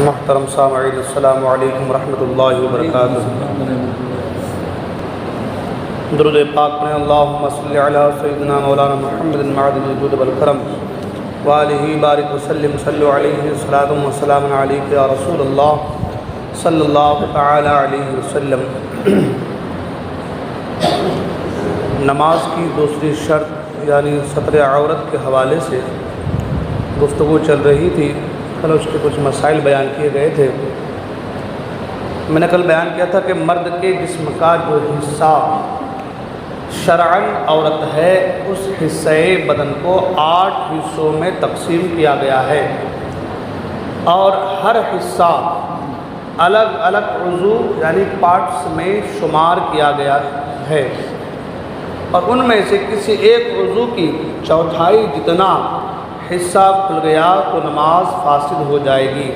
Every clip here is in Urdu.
محترم سامعین السلام علیکم ورحمۃ اللہ وبرکاتہ۔ درود پاک پڑھیں، اللہم صلی علی سیدنا مولانا محمد معدن الجود والکرم وآلہ بارک وسلم صلو علیہ الصلاۃ والسلام علیک یا رسول اللہ صلی اللہ تعالی علیہ وسلم۔ نماز کی دوسری شرط یعنی ستر عورت کے حوالے سے گفتگو چل رہی تھی۔ کل اس کے کچھ مسائل بیان کیے گئے تھے۔ میں نے کل بیان کیا تھا کہ مرد کے جسم کا جو حصہ شرعاً عورت ہے، اس حصے بدن کو 8 حصوں میں تقسیم کیا گیا ہے، اور ہر حصہ الگ الگ عضو یعنی پارٹس میں شمار کیا گیا ہے، اور ان میں سے کسی ایک عضو کی چوتھائی جتنا حصہ کھل گیا تو نماز فاسد ہو جائے گی۔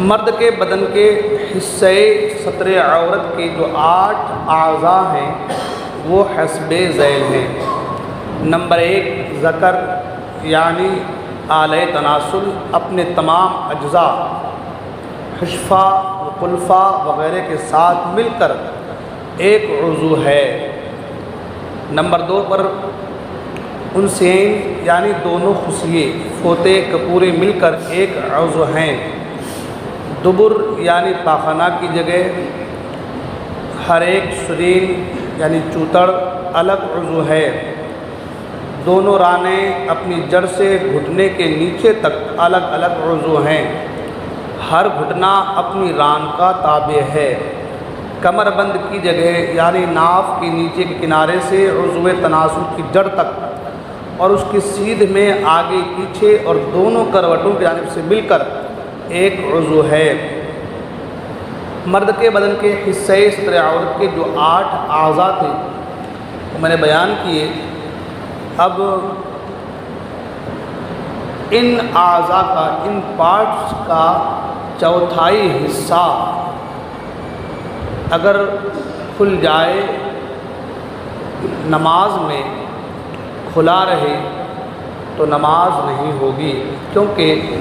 مرد کے بدن کے حصے ستر عورت کے جو 8 اعضاء ہیں وہ حسب ذیل ہیں۔ نمبر 1 ذکر یعنی آلہ تناسل اپنے تمام اجزاء حشفہ وقلفہ وغیرہ کے ساتھ مل کر ایک عضو ہے۔ نمبر 2 پر انسین یعنی دونوں خصیے فوتے کپورے مل کر ایک عضو ہیں۔ دبر یعنی پاخانہ کی جگہ ہر ایک سرین یعنی چوتڑ الگ عضو ہے۔ دونوں رانیں اپنی جڑ سے گھٹنے کے نیچے تک الگ الگ عضو ہیں، ہر گھٹنا اپنی ران کا تابع ہے۔ کمر بند کی جگہ یعنی ناف کے نیچے کے کنارے سے عضو تناسل کی جڑ تک اور اس کی سیدھ میں آگے پیچھے اور دونوں کروٹوں کی جانب سے مل کر ایک عضو ہے۔ مرد کے بدن کے حصے ستر عورت کے جو 8 اعضاء تھے وہ میں نے بیان کیے۔ اب ان اعضاء کا، ان پارٹس کا چوتھائی حصہ اگر کھل جائے نماز میں، کھلا رہے تو نماز نہیں ہوگی، کیونکہ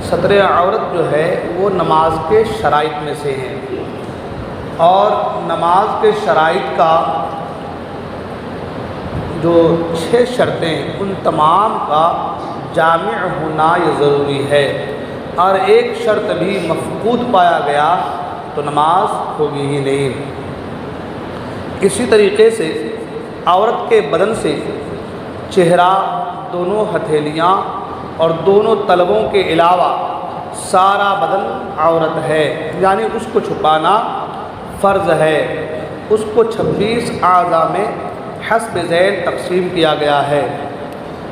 ستر عورت جو ہے وہ نماز کے شرائط میں سے ہیں، اور نماز کے شرائط کا جو 6 شرطیں ان تمام کا جامع ہونا یہ ضروری ہے، اور ایک شرط بھی مفقود پایا گیا تو نماز ہوگی ہی نہیں۔ اسی طریقے سے عورت کے بدن سے چہرہ، دونوں ہتھیلیاں اور دونوں تلووں کے علاوہ سارا بدن عورت ہے، یعنی اس کو چھپانا فرض ہے۔ اس کو 26 اعضاء میں حسب ذیل تقسیم کیا گیا ہے۔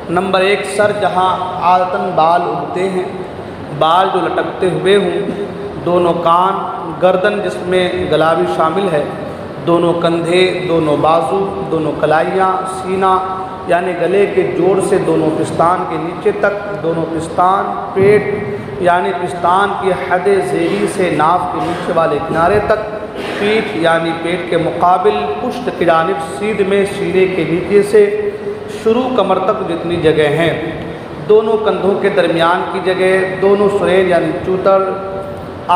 نمبر 1 سر، جہاں عادتاً بال اگتے ہیں، بال جو لٹکتے ہوئے ہوں، دونوں کان، گردن جس میں گلا بھی شامل ہے، دونوں کندھے، دونوں بازو، دونوں کلائیاں، سینہ یعنی گلے کے جوڑ سے دونوں پستان کے نیچے تک، دونوں پستان، پیٹ یعنی پستان کی حد ذیلی سے ناف کے نیچے والے کنارے تک، پیٹھ یعنی پیٹ کے مقابل پشت کی جانب سیدھ میں سینے کے نیچے سے شروع کمر تک جتنی جگہ ہیں، دونوں کندھوں کے درمیان کی جگہ، دونوں سرین یعنی چوتڑ،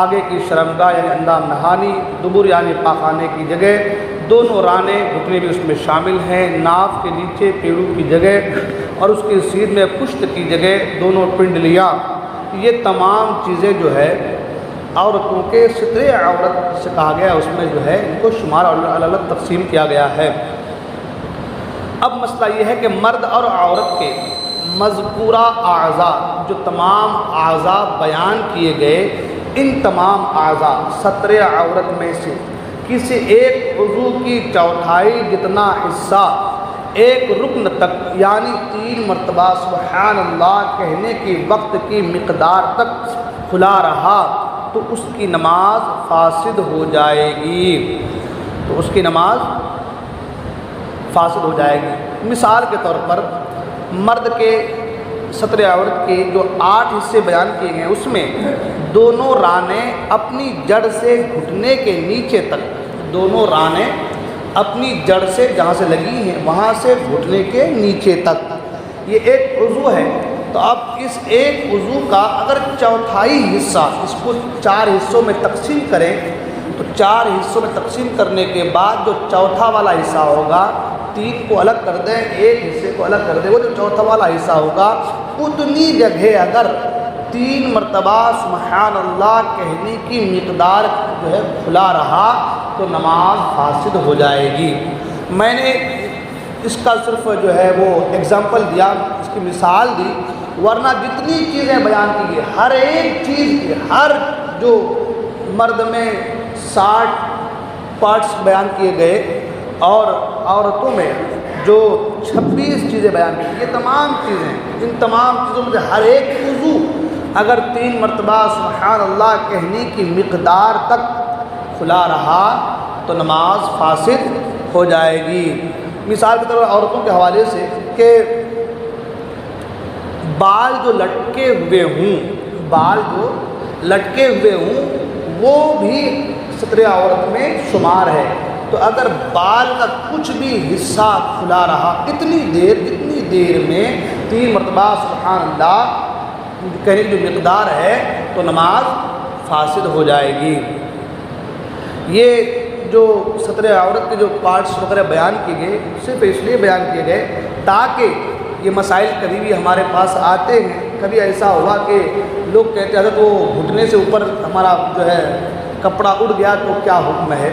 آگے کی شرمگاہ یعنی اندام نہانی، دبر یعنی پاخانے کی جگہ، دونوں رانیں گھٹنے بھی اس میں شامل ہیں، ناف کے نیچے پیڑو کی جگہ اور اس کی سیدھ میں پشت کی جگہ، دونوں پنڈلیاں، یہ تمام چیزیں جو ہے عورتوں کے ستر عورت سے کہا گیا، اس میں جو ہے ان کو شمار اور الگ الگ تقسیم کیا گیا ہے۔ اب مسئلہ یہ ہے کہ مرد اور عورت کے مذکورہ اعضاء، جو تمام اعضاء بیان کیے گئے، ان تمام اعضاء ستر عورت میں سے کسی ایک عضو کی چوتھائی جتنا حصہ ایک رکن تک یعنی 3 مرتبہ سبحان اللہ کہنے کی وقت کی مقدار تک کھلا رہا تو اس کی نماز فاسد ہو جائے گی، تو اس کی نماز فاسد ہو جائے گی۔ مثال کے طور پر مرد کے ستر عورت کے جو 8 حصے بیان کیے گئے اس میں دونوں رانیں اپنی جڑ سے گھٹنے کے نیچے تک، دونوں رانیں اپنی جڑ سے جہاں سے لگی ہیں وہاں سے گھٹنے کے نیچے تک، یہ ایک عضو ہے تو اب اس ایک وضو کا اگر چوتھائی حصہ، اس کو 4 حصوں میں تقسیم کریں تو 4 حصوں میں تقسیم کرنے کے بعد جو چوتھا والا حصہ ہوگا، 3 کو الگ کر دیں، ایک حصے کو الگ کر دیں، وہ جو چوتھا والا حصہ ہوگا اتنی جگہ اگر 3 مرتبہ سبحان اللہ کہنے کی مقدار جو ہے کھلا رہا تو نماز فاسد ہو جائے گی۔ میں نے اس کا صرف جو ہے وہ ایگزامپل دیا، اس کی مثال دی، ورنہ جتنی چیزیں بیان کی گئی ہر ایک چیز کی، ہر جو مرد میں 60 پارٹس بیان کیے گئے اور عورتوں میں جو 26 چیزیں بیان کی، یہ تمام چیزیں، ان تمام چیزوں میں ہر ایک وضو اگر 3 مرتبہ سبحان اللہ کہنے کی مقدار تک کھلا رہا تو نماز فاسد ہو جائے گی۔ مثال کے طور پر عورتوں کے حوالے سے کہ بال جو لٹکے ہوئے ہوں، بال جو لٹکے ہوئے ہوں وہ بھی ستر عورت میں شمار ہے۔ تو اگر بال کا کچھ بھی حصہ کھلا رہا اتنی دیر میں 3 مرتبہ سبحان اللہ کہنے کی جو مقدار ہے تو نماز فاسد ہو جائے گی۔ یہ جو ستر عورت کے جو پارٹس وغیرہ بیان کیے گئے صرف اس لیے بیان کیے گئے تاکہ یہ مسائل کبھی بھی ہمارے پاس آتے ہیں۔ کبھی ایسا ہوا کہ لوگ کہتے ہیں وہ گھٹنے سے اوپر ہمارا جو ہے کپڑا اڑ گیا تو کیا حکم ہے؟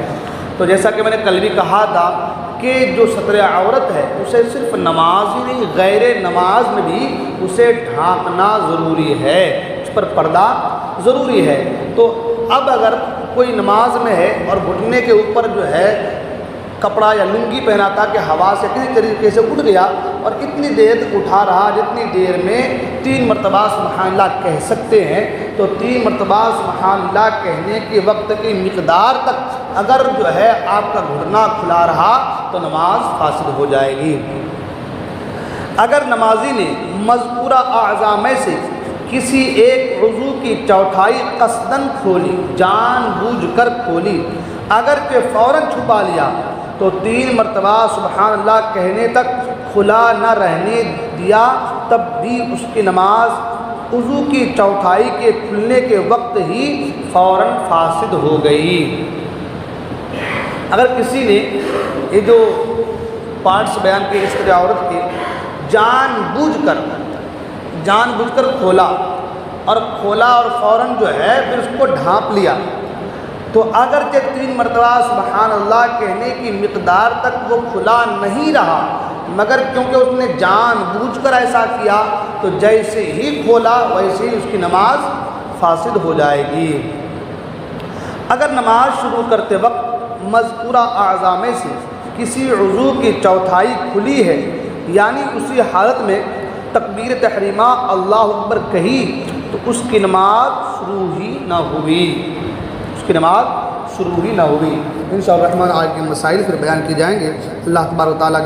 تو جیسا کہ میں نے کل بھی کہا تھا کہ جو ستر عورت ہے اسے صرف نماز ہی نہیں، غیر نماز میں بھی اسے ڈھانپنا ضروری ہے، اس پر پردہ ضروری ہے۔ تو اب اگر کوئی نماز میں ہے اور گھٹنے کے اوپر جو ہے کپڑا یا لنگی پہنا تھا کہ ہوا سے کسی طریقے سے اٹھ گیا اور اتنی دیر تک اٹھا رہا جتنی دیر میں 3 مرتبہ سبحان اللہ کہہ سکتے ہیں، تو 3 مرتبہ سبحان اللہ کہنے کے وقت کی مقدار تک اگر جو ہے آپ کا گھٹنا کھلا رہا تو نماز فاسد ہو جائے گی۔ اگر نمازی نے مذکورہ اعضاء میں سے کسی ایک عضو کی چوتھائی قصداً کھولی، جان بوجھ کر کھولی، اگرچہ فوراً چھپا لیا تو 3 مرتبہ سبحان اللہ کہنے تک کھلا نہ رہنے دیا تب بھی اس کی نماز عضو کی چوتھائی کے کھلنے کے وقت ہی فوراً فاسد ہو گئی۔ اگر کسی نے یہ جو پارٹس بیان کیے اس طرح عورت کے جان بوجھ کر کھولا اور فوراً جو ہے پھر اس کو ڈھانپ لیا تو اگرچہ 3 مرتبہ سبحان اللہ کہنے کی مقدار تک وہ کھلا نہیں رہا مگر کیونکہ اس نے جان بوجھ کر ایسا کیا تو جیسے ہی کھولا ویسے ہی اس کی نماز فاسد ہو جائے گی۔ اگر نماز شروع کرتے وقت مذکورہ اعضاء میں سے کسی عضو کی چوتھائی کھلی ہے یعنی اسی حالت میں تکبیر تحریمہ اللہ اکبر کہی تو اس کی نماز شروع ہی نہ ہوئی، انشاءاللہ الرحمن آج کے مسائل پھر بیان کی جائیں گے۔ اللہ تبارک و تعالیٰ